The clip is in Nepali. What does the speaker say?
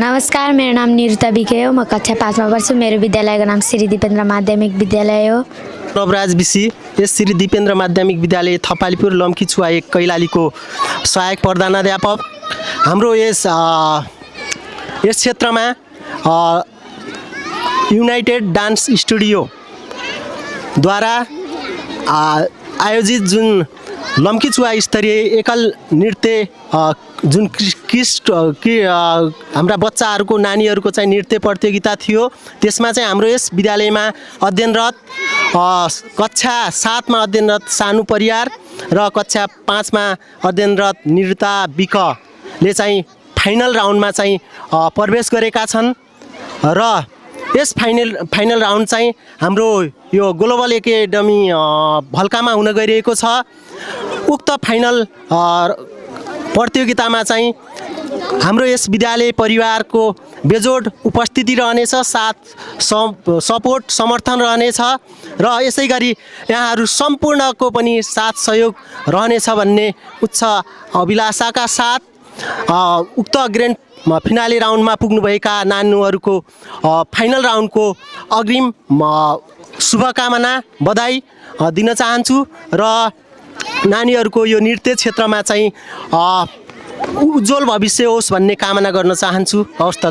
नमस्कार, मेरो नाम निरुता बिके हो। म कक्षा 5 मा पढ्छु। मेरो विद्यालयको नाम श्री दिपेन्द्र माध्यमिक विद्यालय हो। नवराज बिसी यस श्री दिपेन्द्र माध्यमिक विद्यालय थपालीपुर लम्कीचुवा 1 कैलालीको सहायक प्रधानाध्यापक। हाम्रो यस क्षेत्रमा युनाइटेड डान्स स्टुडियोद्वारा आयोजित जुन लम्कीचुवा स्तरीय एकल नृत्य जुन हाम्रा बच्चाहरूको नानीहरूको चाहिँ नृत्य प्रतियोगिता थियो, त्यसमा चाहिँ हाम्रो यस विद्यालयमा अध्ययनरत कक्षा 7 मा अध्ययनरत सानु परियार र कक्षा 5 मा अध्ययनरत निरुता बिकले चाहिँ फाइनल राउन्डमा चाहिँ प्रवेश गरेका छन् र यस फाइनल राउन्ड चाहिँ हाम्रो यो ग्लोबल एकाडेमी भल्कामा हुन गइरहेको छ। उक्त फाइनल प्रतियोगितामा चाहिँ हाम्रो यस विद्यालय परिवारको बेजोड उपस्थिति रहनेछ, साथ सपोर्ट समर्थन रहनेछ र यसै गरी यहाँहरू सम्पूर्णको पनि साथ सहयोग रहनेछ भन्ने उच्च अभिलाषाका साथ उक्त ग्रान्ड फिनाले राउन्डमा पुग्नुभएका नानीहरूको फाइनल राउन्डको अग्रिम शुभकामना बधाई दिन चाहन्छु र नानीहरूको यो नृत्य क्षेत्रमा चाहिँ उज्जवल भविष्य होस् भन्ने कामना गर्न चाहन्छु। हवस् त।